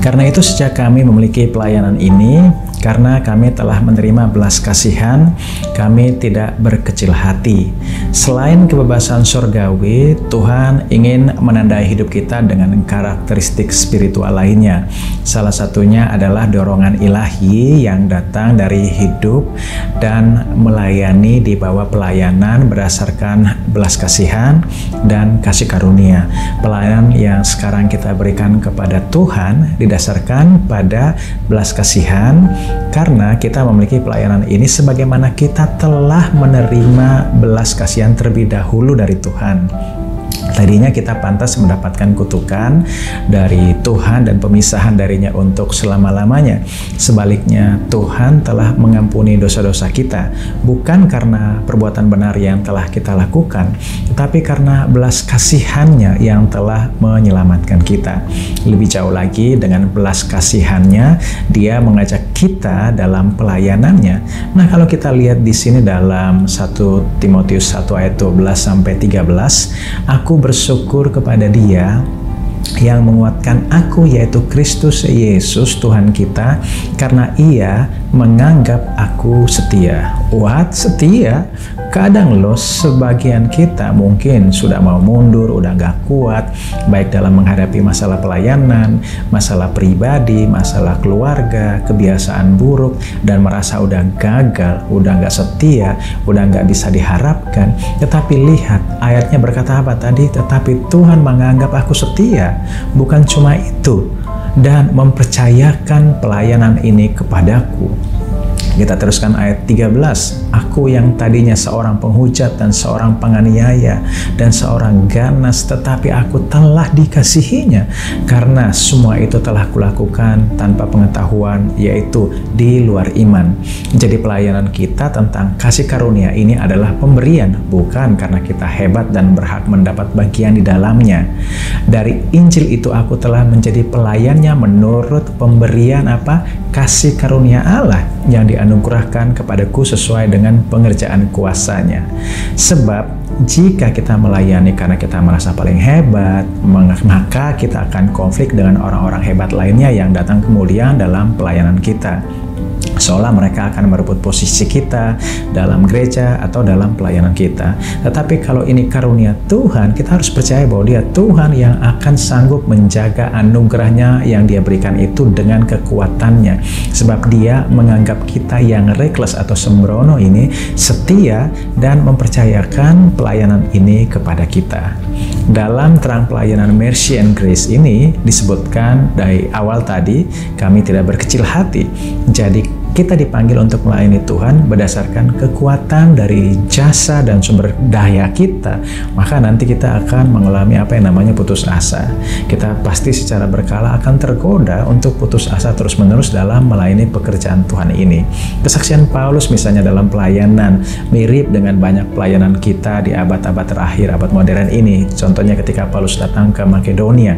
Karena itu sejak kami memiliki pelayanan ini, karena kami telah menerima belas kasihan, kami tidak berkecil hati. Selain kebebasan surgawi, Tuhan ingin menandai hidup kita dengan karakteristik spiritual lainnya. Salah satunya adalah dorongan ilahi yang datang dari hidup dan melayani di bawah pelayanan berdasarkan belas kasihan dan kasih karunia. Pelayanan yang sekarang kita berikan kepada Tuhan didasarkan pada belas kasihan, karena kita memiliki pelayanan ini sebagaimana kita telah menerima belas kasihan terlebih dahulu dari Tuhan. Tadinya kita pantas mendapatkan kutukan dari Tuhan dan pemisahan darinya untuk selama-lamanya. Sebaliknya, Tuhan telah mengampuni dosa-dosa kita, bukan karena perbuatan benar yang telah kita lakukan, tetapi karena belas kasihan-Nya yang telah menyelamatkan kita. Lebih jauh lagi, dengan belas kasihan-Nya, Dia mengajak kita dalam pelayanannya. Nah, kalau kita lihat di sini dalam 1 Timotius 1 ayat 12-13, aku bersyukur kepada Dia yang menguatkan aku, yaitu Kristus Yesus Tuhan kita, karena Ia menganggap aku setia. What? Setia? Kadang loh, sebagian kita mungkin sudah mau mundur, udah gak kuat, baik dalam menghadapi masalah pelayanan, masalah pribadi, masalah keluarga, kebiasaan buruk, dan merasa udah gagal, udah gak setia, udah gak bisa diharapkan. Tetapi lihat, ayatnya berkata apa tadi? Tetapi Tuhan menganggap aku setia. Bukan cuma itu, dan mempercayakan pelayanan ini kepadaku. Kita teruskan ayat 13. Aku yang tadinya seorang penghujat dan seorang penganiaya dan seorang ganas, tetapi aku telah dikasihinya, karena semua itu telah kulakukan tanpa pengetahuan, yaitu di luar iman. Jadi pelayanan kita tentang kasih karunia ini adalah pemberian, bukan karena kita hebat dan berhak mendapat bagian di dalamnya. Dari Injil itu aku telah menjadi pelayannya menurut pemberian apa? Kasih karunia Allah yang dianugerahkan kepadaku sesuai dengan pengerjaan kuasa-Nya. Sebab jika kita melayani karena kita merasa paling hebat, maka kita akan konflik dengan orang-orang hebat lainnya yang datang kemudian dalam pelayanan kita. Seolah mereka akan merebut posisi kita dalam gereja atau dalam pelayanan kita. Tetapi kalau ini karunia Tuhan, kita harus percaya bahwa Dia Tuhan yang akan sanggup menjaga anugerahnya yang Dia berikan itu dengan kekuatannya. Sebab Dia menganggap kita yang reckless atau sembrono ini setia dan mempercayakan pelayanan ini kepada kita. Dalam terang pelayanan Mercy and Grace ini disebutkan dari awal tadi, kami tidak berkecil hati. Jadi kita dipanggil untuk melayani Tuhan berdasarkan kekuatan dari jasa dan sumber daya kita. Maka nanti kita akan mengalami apa yang namanya putus asa. Kita pasti secara berkala akan tergoda untuk putus asa terus-menerus dalam melayani pekerjaan Tuhan ini. Kesaksian Paulus misalnya dalam pelayanan mirip dengan banyak pelayanan kita di abad-abad terakhir, abad modern ini. Contohnya ketika Paulus datang ke Makedonia,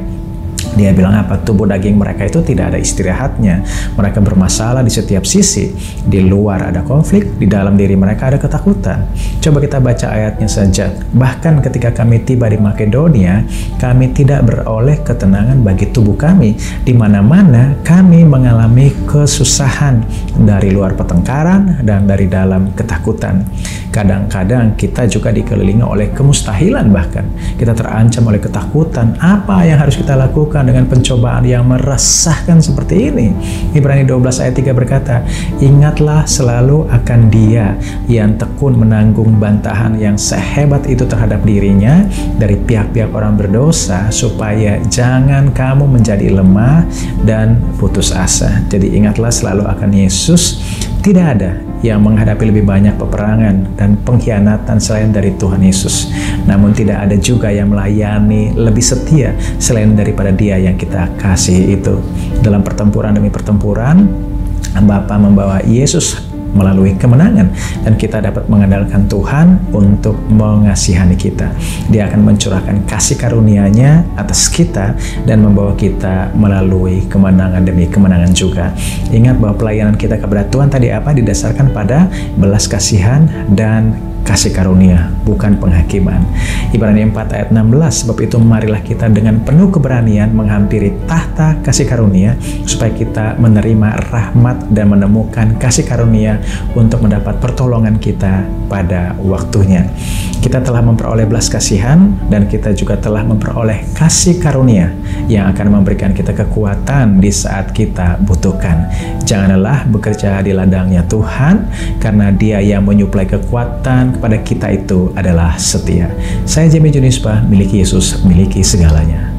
dia bilang apa? Tubuh daging mereka itu tidak ada istirahatnya. Mereka bermasalah di setiap sisi. Di luar ada konflik, di dalam diri mereka ada ketakutan. Coba kita baca ayatnya saja. Bahkan ketika kami tiba di Makedonia, kami tidak beroleh ketenangan bagi tubuh kami. Di mana-mana kami mengalami kesusahan, dari luar pertengkaran dan dari dalam ketakutan. Kadang-kadang kita juga dikelilingi oleh kemustahilan, bahkan kita terancam oleh ketakutan. Apa yang harus kita lakukan dengan pencobaan yang meresahkan seperti ini? Ibrani 12 ayat 3 berkata, ingatlah selalu akan Dia yang tekun menanggung bantahan yang sehebat itu terhadap dirinya dari pihak-pihak orang berdosa, supaya jangan kamu menjadi lemah dan putus asa. Jadi ingatlah selalu akan Yesus. Tidak ada yang menghadapi lebih banyak peperangan dan pengkhianatan selain dari Tuhan Yesus. Namun tidak ada juga yang melayani lebih setia selain daripada Dia yang kita kasih itu. Dalam pertempuran demi pertempuran, Bapa membawa Yesus melalui kemenangan, dan kita dapat mengandalkan Tuhan untuk mengasihani kita. Dia akan mencurahkan kasih karunia-Nya atas kita dan membawa kita melalui kemenangan demi kemenangan juga. Ingat bahwa pelayanan kita kepada Tuhan tadi apa? Didasarkan pada belas kasihan dan kasih karunia, bukan penghakiman. Ibrani 4 ayat 16, sebab itu marilah kita dengan penuh keberanian menghampiri tahta kasih karunia, supaya kita menerima rahmat dan menemukan kasih karunia untuk mendapat pertolongan kita pada waktunya. Kita telah memperoleh belas kasihan, dan kita juga telah memperoleh kasih karunia yang akan memberikan kita kekuatan di saat kita butuhkan. Jangan lelah bekerja di ladangnya Tuhan, karena Dia yang menyuplai kekuatan kepada kita itu adalah setia. Saya Jamie Junisba, miliki Yesus, miliki segalanya.